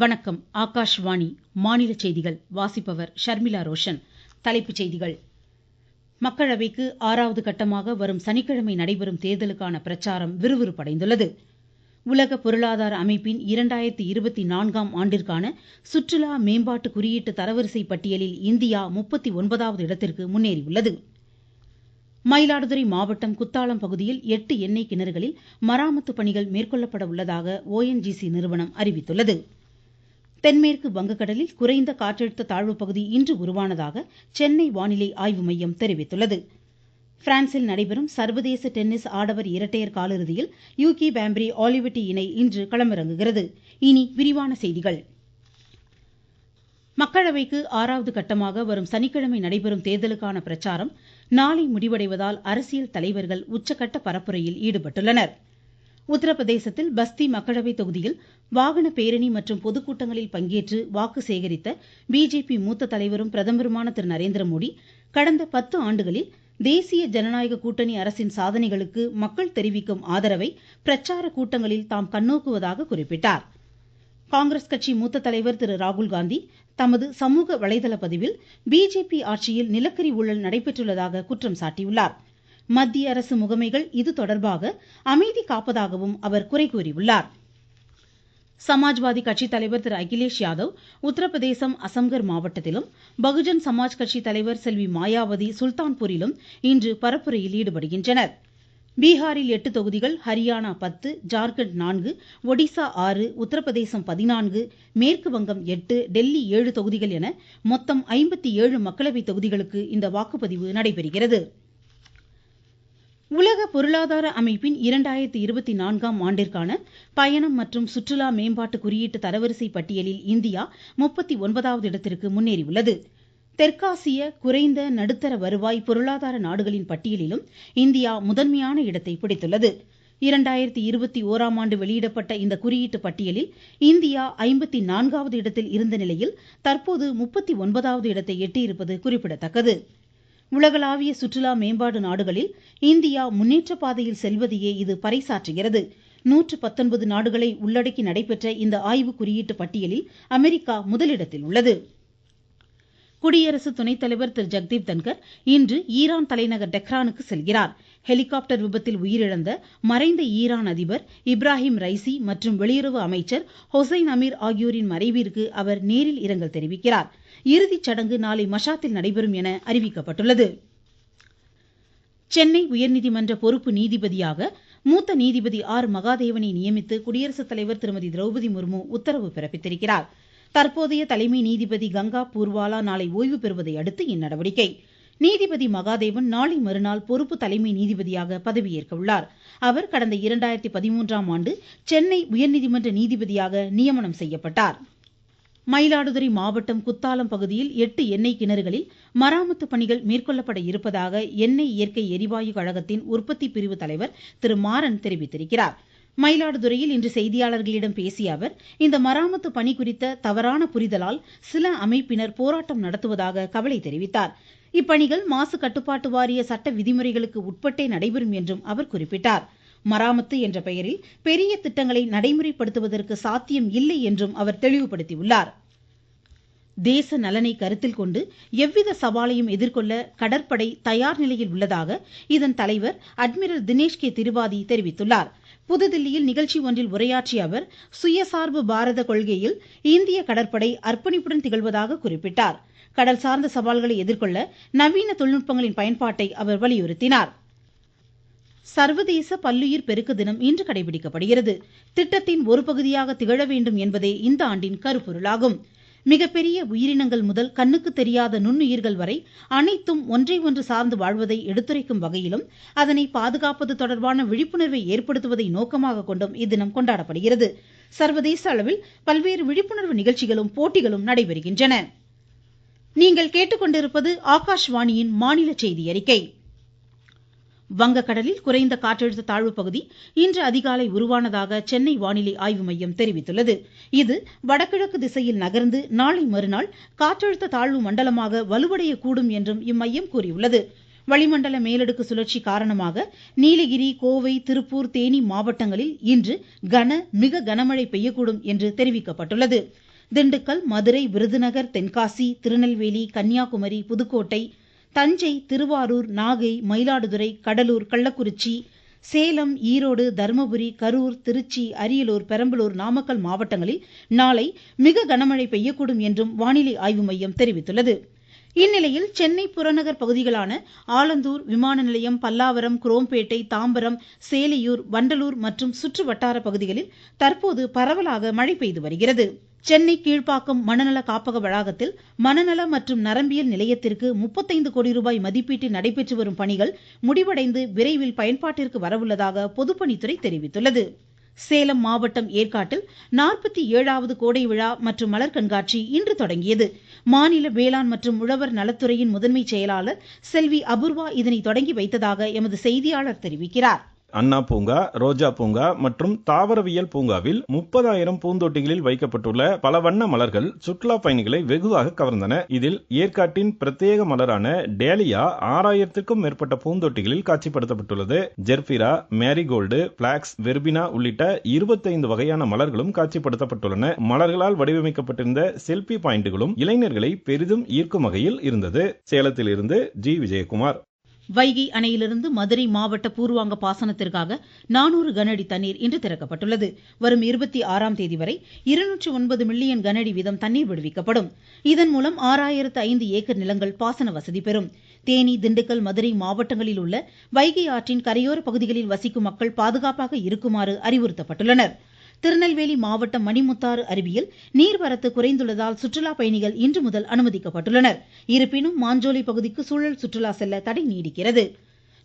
வணக்கம். ஆகாஷ்வாணி மாநில செய்திகள் வாசிப்பவர் ஷர்மிளா ரோஷன். தலைப்புச் செய்திகள். மக்களவைக்கு 6வது கட்டமாக வரும் சனிக்கிழமை நடைபெறும் தேர்தலுக்கான பிரச்சாரம் விறுவிறுப்படைந்துள்ளது. உலக பொருளாதார அமைப்பின் 2024ஆம் ஆண்டிற்கான சுற்றுலா மேம்பாட்டு குறியீட்டு தரவரிசை பட்டியலில் இந்தியா 39வது இடத்திற்கு முன்னேறியுள்ளது. மயிலாடுதுறை மாவட்டம் குத்தாலம் பகுதியில் 8 எண்ணெய் கிணறுகளில் மராமத்து பணிகள் மேற்கொள்ளப்பட உள்ளதாக ONGC நிறுவனம் அறிவித்துள்ளது. தென்மேற்கு வங்கக்கடலில் குறைந்த காற்றழுத்த தாழ்வு பகுதி இன்று உருவானதாக சென்னை வானிலை ஆய்வு மையம் தெரிவித்துள்ளது. பிரான்சில் நடைபெறும் சர்வதேச டென்னிஸ் ஆடவர் இரட்டையர் காலிறுதியில் யூகி பாம்ப்ரி ஆலிவெட்டி இணை இன்று களமிறங்குகிறது. இனி விரிவான செய்திகள். மக்களவைக்கு 6வது கட்டமாக வரும் சனிக்கிழமை நடைபெறும் தேர்தலுக்கான பிரச்சாரம் நாளை முடிவடைவதால் அரசியல் தலைவர்கள் உச்சக்கட்ட பரப்புரையில் ஈடுபட்டுள்ளனர். உத்தரப்பிரதேசத்தில் பஸ்தி மக்களவை தொகுதியில் வாகன பேரணி மற்றும் பொதுக்கூட்டங்களில் பங்கேற்று வாக்கு சேகரித்த பிஜேபி மூத்த தலைவரும் பிரதமருமான திரு நரேந்திரமோடி கடந்த 10 ஆண்டுகளில் தேசிய ஜனநாயக கூட்டணி அரசின் சாதனைகளுக்கு மக்கள் தெரிவிக்கும் ஆதரவை பிரச்சார கூட்டங்களில் தாம் கண்ணோக்குவதாக குறிப்பிட்டார். காங்கிரஸ் கட்சி மூத்த தலைவர் திரு ராகுல்காந்தி தமது சமூக வலைதள பதிவில் பிஜேபி ஆட்சியில் நிலக்கரி ஊழல் நடைபெற்றுள்ளதாக குற்றம் சாட்டியுள்ளார். மத்திய அரசு முகமைகள் இது தொடர்பாக அமைதி காப்பதாகவும் அவர் குறை கூறியுள்ளார். சமாஜ்வாதி கட்சி தலைவர் திரு அகிலேஷ் யாதவ் உத்தரப்பிரதேசம் அசம்கர் மாவட்டத்திலும், பகுஜன் சமாஜ் கட்சி தலைவர் செல்வி மாயாவதி சுல்தான்பூரிலும் இன்று பரப்புரையில் ஈடுபடுகின்றனர். பீகாரில் 8 தொகுதிகள், ஹரியானா 10, ஜார்க்கண்ட் 4, ஒடிசா 6, உத்தரப்பிரதேசம் 14, மேற்கு வங்கம் 8, டெல்லி 7 தொகுதிகள் என மொத்தம் 57 மக்களவை தொகுதிகளுக்கு இந்த வாக்குப்பதிவு நடைபெறுகிறது. உலக பொருளாதார அமைப்பின் 2024ஆம் ஆண்டிற்கான பயணம் மற்றும் சுற்றுலா மேம்பாட்டு குறியீட்டு தரவரிசை பட்டியலில் இந்தியா 39வது இடத்திற்கு முன்னேறியுள்ளது. தெற்காசிய குறைந்த நடுத்தர வருவாய் பொருளாதார நாடுகளின் பட்டியலிலும் இந்தியா முதன்மையான இடத்தை பிடித்துள்ளது. 2021ஆம் ஆண்டு வெளியிடப்பட்ட இந்த குறியீட்டு பட்டியலில் இந்தியா 54வது இடத்தில் இருந்த நிலையில் தற்போது 39வது இடத்தை எட்டியிருப்பது குறிப்பிடத்தக்கது. உலகளாவிய சுற்றுலா மேம்பாடு நாடுகளில் இந்தியா முன்னேற்ற பாதையில் செல்வதையே இது பறைசாற்றுகிறது. 119 நாடுகளை உள்ளடக்கி நடைபெற்ற இந்த ஆய்வு குறியீட்டு பட்டியலில் அமெரிக்கா முதலிடத்தில் உள்ளது. குடியரசு துணைத் தலைவர் திரு ஜெகதீப் தன்கர் இன்று ஈரான் தலைநகர் டெஹ்ரானுக்கு செல்கிறார். ஹெலிகாப்டர் விபத்தில் உயிரிழந்த மறைந்த ஈரான் அதிபர் இப்ராஹிம் ரைசி மற்றும் வெளியுறவு அமைச்சர் ஹொசைன் அமீர் ஆகியோரின் மறைவிற்கு அவர் நேரில் இரங்கல் தெரிவிக்கிறார். இறுதிச் சடங்கு நாளை மஷாத்தில் நடைபெறும் என அறிவிக்கப்பட்டுள்ளது. சென்னை உயர்நீதிமன்ற பொறுப்பு நீதிபதியாக மூத்த நீதிபதி ஆர் மகாதேவனை நியமித்து குடியரசுத் தலைவர் திருமதி திரௌபதி முர்மு உத்தரவு பிறப்பித்திருக்கிறார். தற்போதைய தலைமை நீதிபதி கங்கா பூர்வாலா நாளை ஓய்வு பெறுவதை அடுத்து இந்நடவடிக்கை. நீதிபதி மகாதேவன் நாளை மறுநாள் பொறுப்பு தலைமை நீதிபதியாக பதவியேற்க உள்ளார். அவர் கடந்த 2013ஆம் ஆண்டு சென்னை உயர்நீதிமன்ற நீதிபதியாக நியமனம் செய்யப்பட்டார். மயிலாடுதுறை மாவட்டம் குத்தாலம் பகுதியில் 8 எண்ணெய் கிணறுகளில் மராமத்து பணிகள் மேற்கொள்ளப்பட இருப்பதாக எண்ணெய் இயற்கை எரிவாயு கழகத்தின் உற்பத்தி பிரிவு தலைவர் திரு மாறன் தெரிவித்திருக்கிறார். மயிலாடுதுறையில் இன்று செய்தியாளர்களிடம் பேசிய அவர், இந்த மராமத்து பணி குறித்த தவறான புரிதலால் சில அமைப்பினர் போராட்டம் நடத்துவதாக கவலை தெரிவித்தார். இப்பணிகள் மாசு கட்டுப்பாட்டு வாரிய சட்ட விதிமுறைகளுக்கு உட்பட்டே நடைபெறும் என்றும் அவர் குறிப்பிட்டார். மராமத்து என்ற பெயரில் பெரிய திட்டங்களை நடைமுறைப்படுத்துவதற்கு சாத்தியம் இல்லை என்றும் அவர் தெளிவுபடுத்தியுள்ளார். தேச நலனை கருத்தில் கொண்டு எவ்வித சவாலையும் எதிர்கொள்ள கடற்படை தயார் நிலையில் உள்ளதாக இதன் தலைவர் அட்மிரல் தினேஷ் கே திரிபாதி தெரிவித்துள்ளார். புதுதில்லியில் நிகழ்ச்சி ஒன்றில் உரையாற்றிய அவர், சுயசார்பு பாரத கொள்கையில் இந்திய கடற்படை அர்ப்பணிப்புடன் திகழ்வதாக குறிப்பிட்டார். கடல் சார்ந்த சவால்களை எதிர்கொள்ள நவீன தொழில்நுட்பங்களின் பயன்பாட்டை அவர் வலியுறுத்தினார். சர்வதேச பல்லுயிர் பெருக்க தினம் இன்று கடைபிடிக்கப்படுகிறது. திட்டத்தின் ஒரு பகுதியாக திகழ வேண்டும் என்பதே இந்த ஆண்டின் கருப்பொருளாகும். மிகப்பெரிய உயிரினங்கள் முதல் கண்ணுக்கு தெரியாத நுண்ணுயிர்கள் வரை அனைத்தும் ஒன்றை ஒன்று சார்ந்து வாழ்வதை எடுத்துரைக்கும் வகையிலும் அதனை பாதுகாப்பது தொடர்பான விழிப்புணர்வை ஏற்படுத்துவதை நோக்கமாக கொண்டும் இத்தினம் கொண்டாடப்படுகிறது. சர்வதேச அளவில் பல்வேறு விழிப்புணர்வு நிகழ்ச்சிகளும் போட்டிகளும் நடைபெறுகின்றன. நீங்கள் கேட்டுக்கொண்டிருப்பது ஆகாஷ்வாணியின் மாநில செய்தி அறிக்கை. வங்கக்கடலில் குறைந்த காற்றழுத்த தாழ்வு பகுதி இன்று அதிகாலை உருவானதாக சென்னை வானிலை ஆய்வு மையம் தெரிவித்துள்ளது. இது வடகிழக்கு திசையில் நகர்ந்து நாளை மறுநாள் காற்றழுத்த தாழ்வு மண்டலமாக வலுவடையக்கூடும் என்றும் இம்மையம் கூறியுள்ளது. வளிமண்டல மேலடுக்கு சுழற்சி காரணமாக நீலகிரி, கோவை, திருப்பூர், தேனி மாவட்டங்களில் இன்று மிக கனமழை பெய்யக்கூடும் என்று தெரிவிக்கப்பட்டுள்ளது. திண்டுக்கல், மதுரை, விருதுநகர், தென்காசி, திருநெல்வேலி, கன்னியாகுமரி, புதுக்கோட்டை, தஞ்சை, திருவாரூர், நாகை, மயிலாடுதுறை, கடலூர், கள்ளக்குறிச்சி, சேலம், ஈரோடு, தர்மபுரி, கரூர், திருச்சி, அரியலூர், பெரம்பலூர், நாமக்கல் மாவட்டங்களில் நாளை மிக கனமழை பெய்யக்கூடும் என்றும் வானிலை ஆய்வு மையம் தெரிவித்துள்ளது. இந்நிலையில் சென்னை புறநகர் பகுதிகளான ஆலந்தூர், விமான நிலையம், பல்லாவரம், குரோம்பேட்டை, தாம்பரம், சேலையூர், வண்டலூர் மற்றும் சுற்று வட்டார பகுதிகளில் தற்போது பரவலாக மழை பெய்து வருகிறது. சென்னை கீழ்ப்பாக்கம் மனநல காப்பக வளாகத்தில் மனநல மற்றும் நரம்பியல் நிலையத்திற்கு 35 கோடி ரூபாய் மதிப்பீட்டில் நடைபெற்று வரும் பணிகள் முடிவடைந்து விரைவில் பயன்பாட்டிற்கு வரவுள்ளதாக பொதுப்பணித்துறை தெரிவித்துள்ளது. சேலம் மாவட்டம் ஏற்காட்டில் 47வது கோடை விழா மற்றும் மலர் கண்காட்சி இன்று தொடங்கியது. மாநில வேளாண் மற்றும் உழவர் நலத்துறையின் முதன்மை செயலாளர் செல்வி அபூர்வா இதனை தொடங்கி வைத்ததாக எமது செய்தியாளர் தெரிவிக்கிறார். அண்ணா பூங்கா, ரோஜா பூங்கா மற்றும் தாவரவியல் பூங்காவில் 30,000 பூந்தொட்டிகளில் வைக்கப்பட்டுள்ள பல வண்ண மலர்கள் சுற்றுலா பயணிகளை வெகுவாக கவர்ந்தன. இதில் ஏற்காட்டின் பிரத்யேக மலரான டேலியா 6000க்கும் மேற்பட்ட பூந்தொட்டிகளில் காட்சிப்படுத்தப்பட்டுள்ளது. ஜெர்பிரா, மேரிகோல்டு, பிளாக்ஸ், வெர்பினா உள்ளிட்ட 25 வகையான மலர்களும் காட்சிப்படுத்தப்பட்டுள்ளன. மலர்களால் வடிவமைக்கப்பட்டிருந்த செல்பி பாயிண்டுகளும் இளைஞர்களை பெரிதும் ஈர்க்கும் வகையில் இருந்தது. சேலத்திலிருந்து ஜி. விஜயகுமார். வைகை அணையிலிருந்து மதுரை மாவட்ட பூர்வாங்க பாசனத்திற்காக 400 கனஅடி தண்ணீர் இன்று திறக்கப்பட்டுள்ளது. வரும் 26ஆம் தேதி வரை 209 மில்லியன் கனஅடி வீதம் தண்ணீர் விடுவிக்கப்படும். இதன் மூலம் 6005 ஏக்கர் நிலங்கள் பாசன வசதி பெறும். தேனி, திண்டுக்கல், மதுரை மாவட்டங்களில் உள்ள வைகை ஆற்றின் கரையோர பகுதிகளில் வசிக்கும் மக்கள் பாதுகாப்பாக இருக்குமாறு அறிவுறுத்தப்பட்டுள்ளனர். திருநெல்வேலி மாவட்டம் மணிமுத்தாறு அருவியில் நீர்வரத்து குறைந்துள்ளதால் சுற்றுலா பயணிகள் இன்று முதல் அனுமதிக்கப்பட்டுள்ளனர். இருப்பினும் மாஞ்சோலை பகுதிக்கு சூழல் சுற்றுலா செல்ல தடை நீடிக்கிறது.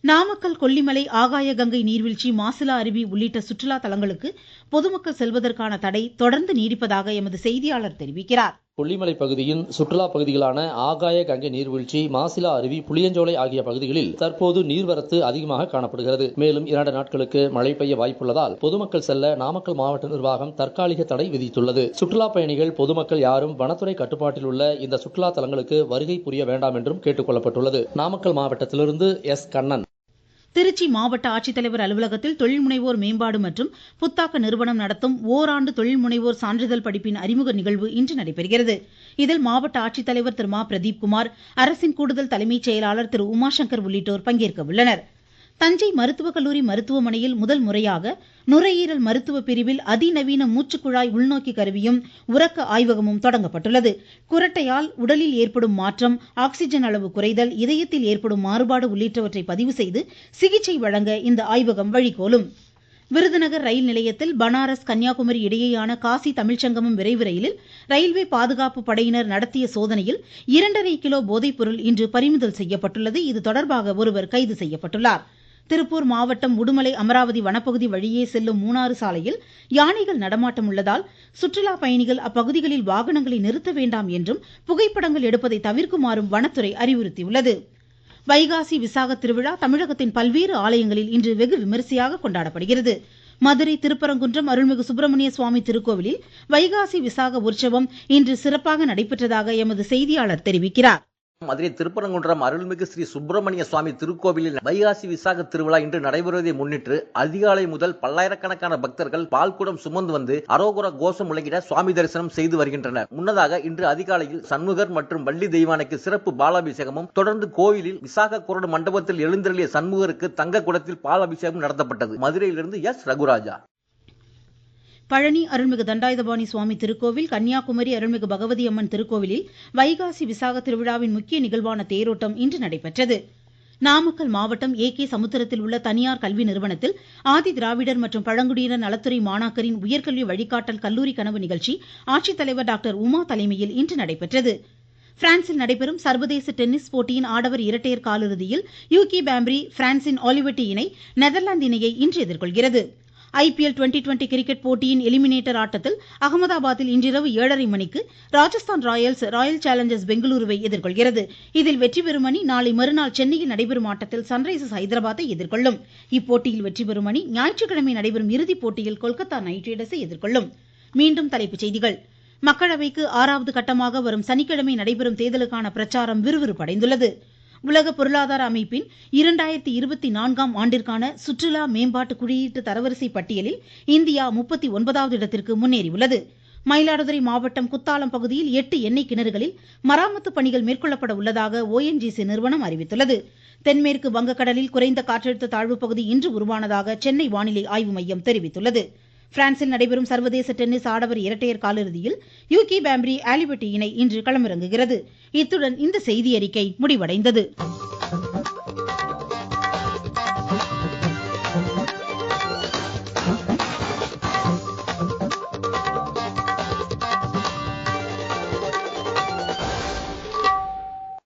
நாமக்கல், கொல்லிமலை, ஆகாய கங்கை நீர்வீழ்ச்சி, மாசிலா அருவி உள்ளிட்ட சுற்றுலா தலங்களுக்கு பொதுமக்கள் செல்வதற்கான தடை தொடர்ந்து நீடிப்பதாக எமது செய்தியாளர் தெரிவிக்கிறார். கொல்லிமலை பகுதியின் சுற்றுலா பகுதிகளான ஆகாய கங்கை நீர்வீழ்ச்சி, மாசிலா அருவி, புளியஞ்சோலை ஆகிய பகுதிகளில் தற்போது நீர்வரத்து அதிகமாக காணப்படுகிறது. மேலும் 2 நாட்களுக்கு மழை பெய்ய வாய்ப்புள்ளதால் பொதுமக்கள் செல்ல நாமக்கல் மாவட்ட நிர்வாகம் தற்காலிக தடை விதித்துள்ளது. சுற்றுலா பயணிகள், பொதுமக்கள் யாரும் வனத்துறை கட்டுப்பாட்டில் உள்ள இந்த சுற்றுலா தலங்களுக்கு வருகை புரிய வேண்டாம் என்றும் கேட்டுக் கொள்ளப்பட்டுள்ளது. நாமக்கல் மாவட்டத்திலிருந்து எஸ். கண்ணன். திருச்சி மாவட்ட ஆட்சித்தலைவர் அலுவலகத்தில் தொழில் முனைவோர் மேம்பாடு மற்றும் புத்தாக்க நிறுவனம் நடத்தும் ஓராண்டு தொழில் முனைவோர் சான்றிதழ் படிப்பின் அறிமுக நிகழ்வு இன்று நடைபெறுகிறது. இதில் மாவட்ட ஆட்சித்தலைவர் திரு மா. பிரதீப்குமார், அரசின் கூடுதல் தலைமைச் செயலாளர் திரு உமாசங்கர் உள்ளிட்டோர் பங்கேற்க உள்ளனர். தஞ்சை மருத்துவக் கல்லூரி மருத்துவமனையில் முதல் முறையாக நுரையீரல் மருத்துவ பிரிவில் அதிநவீன மூச்சுக்குழாய் உள்நோக்கி கருவியும் உறக்க ஆய்வகமும் தொடங்கப்பட்டுள்ளது. குரட்டையால் உடலில் ஏற்படும் மாற்றம், ஆக்சிஜன் அளவு குறைதல், இதயத்தில் ஏற்படும் மாறுபாடு உள்ளிட்டவற்றை பதிவு செய்து சிகிச்சை வழங்க இந்த ஆய்வகம் வழிகோலும். விருதுநகர் ரயில் நிலையத்தில் பனாரஸ், கன்னியாகுமரி இடையேயான காசி தமிழ்ச்சங்கமம் விரைவு ரயிலில் ரயில்வே பாதுகாப்பு படையினர் நடத்திய சோதனையில் 2.5 கிலோ போதைப்பொருள் இன்று பறிமுதல் செய்யப்பட்டுள்ளது. இது தொடர்பாக ஒருவர் கைது செய்யப்பட்டுள்ளார். திருப்பூர் மாவட்டம் உடுமலை, அமராவதி வனப்பகுதி வழியே செல்லும் மூணாறு சாலையில் யானைகள் நடமாட்டம் உள்ளதால் சுற்றுலா பயணிகள் அப்பகுதிகளில் வாகனங்களை நிறுத்த வேண்டாம் என்றும் புகைப்படங்கள் எடுப்பதை தவிர்க்குமாறும் வனத்துறை அறிவுறுத்தியுள்ளது. வைகாசி விசாக திருவிழா தமிழகத்தின் பல்வேறு ஆலயங்களில் இன்று வெகு விமரிசையாக கொண்டாடப்படுகிறது. மதுரை திருப்பரங்குன்றம் அருள்மிகு சுப்பிரமணிய சுவாமி திருக்கோவிலில் வைகாசி விசாக உற்சவம் இன்று சிறப்பாக நடைபெற்றதாக எமது செய்தியாளர் தெரிவிக்கிறார். மதுரை திருப்பரங்குன்றம் அருள்மிகு ஸ்ரீ சுப்பிரமணிய சுவாமி திருக்கோவிலில் வைகாசி விசாக திருவிழா இன்று நடைபெறுவதை முன்னிட்டு அதிகாலை முதல் பல்லாயிரக்கணக்கான பக்தர்கள் பால்குடம் சுமந்து வந்து அரோகுர கோஷம் முழங்கிட சுவாமி தரிசனம் செய்து வருகின்றனர். முன்னதாக இன்று அதிகாலையில் சண்முகர் மற்றும் வள்ளி தெய்வானைக்கு சிறப்பு பாலாபிஷேகமும், தொடர்ந்து கோவிலில் விசாக குரடு மண்டபத்தில் எழுந்தருளிய சண்முகருக்கு தங்க குடத்தில் பாலாபிஷேகம் நடத்தப்பட்டது. மதுரையிலிருந்து எஸ். ரகுராஜா. பழனி அருள்மிகு தண்டாயுதபாணி சுவாமி திருக்கோவில், கன்னியாகுமரி அருள்மிகு பகவதி அம்மன் திருக்கோவிலில் வைகாசி விசாக திருவிழாவின் முக்கிய நிகழ்வான தேரோட்டம் இன்று நடைபெற்றது. நாமக்கல் மாவட்டம் ஏ.கே. சமுத்திரத்தில் உள்ள தனியார் கல்வி நிறுவனத்தில் ஆதி திராவிடர் மற்றும் பழங்குடியினர் நலத்துறை மாணாக்கரின் உயர்கல்வி வழிகாட்டல் கல்லூரி கனவு நிகழ்ச்சி ஆட்சித்தலைவர் டாக்டர் உமா தலைமையில் இன்று நடைபெற்றது. பிரான்சில் நடைபெறும் சர்வதேச டென்னிஸ் போட்டியின் ஆடவர் இரட்டையர் காலிறுதியில் யூகி பாம்ப்ரி பிரான்சின் ஆலிவெட்டி இணை நெதர்லாந்து இணையை இன்று எதிர்கொள்கிறது. ஐபிஎல் 2020 கிரிக்கெட் போட்டியின் எலிமினேட்டர் ஆட்டத்தில் அகமதாபாத்தில் இன்றிரவு 7:30 மணிக்கு ராஜஸ்தான் ராயல்ஸ் ராயல் சேலஞ்சர்ஸ் பெங்களூருவை எதிர்கொள்கிறது. இதில் வெற்றி பெறும் அணி நாளை மறுநாள் சென்னையில் நடைபெறும் ஆட்டத்தில் சன்ரைசர்ஸ் ஹைதராபாத்தை எதிர்கொள்ளும். இப்போட்டியில் வெற்றி பெறும் அணி ஞாயிற்றுக்கிழமை நடைபெறும் இறுதிப் போட்டியில் கொல்கத்தா நைட் ரைடர்ஸை எதிர்கொள்ளும். மீண்டும் தலைப்புச் செய்திகள். மக்களவைக்கு 6வது கட்டமாக வரும் சனிக்கிழமை நடைபெறும் தேர்தலுக்கான பிரச்சாரம் விறுவிறுப்படைந்துள்ளது. உலக பொருளாதார அமைப்பின் 2024ஆம் ஆண்டிற்கான சுற்றுலா மேம்பாட்டு குறியீட்டு தரவரிசை பட்டியலில் இந்தியா 39வது இடத்திற்கு முன்னேறியுள்ளது. மயிலாடுதுறை மாவட்டம் குத்தாலம் பகுதியில் 8 எண்ணெய் கிணறுகளில் மராமத்து பணிகள் மேற்கொள்ளப்பட உள்ளதாக ONGC நிறுவனம் அறிவித்துள்ளது. தென்மேற்கு வங்கக்கடலில் குறைந்த காற்றழுத்த தாழ்வு பகுதி இன்று உருவானதாக சென்னை வானிலை ஆய்வு மையம் தெரிவித்துள்ளது. பிரான்சில் நடைபெறும் சர்வதேச டென்னிஸ் ஆடவர் இரட்டையர் காலிறுதியில் யூகி பாம்ப்ரி ஆலிபட்டி இணை இன்று களமிறங்குகிறது. இத்துடன் இந்த செய்தியறிக்கை முடிவடைந்தது.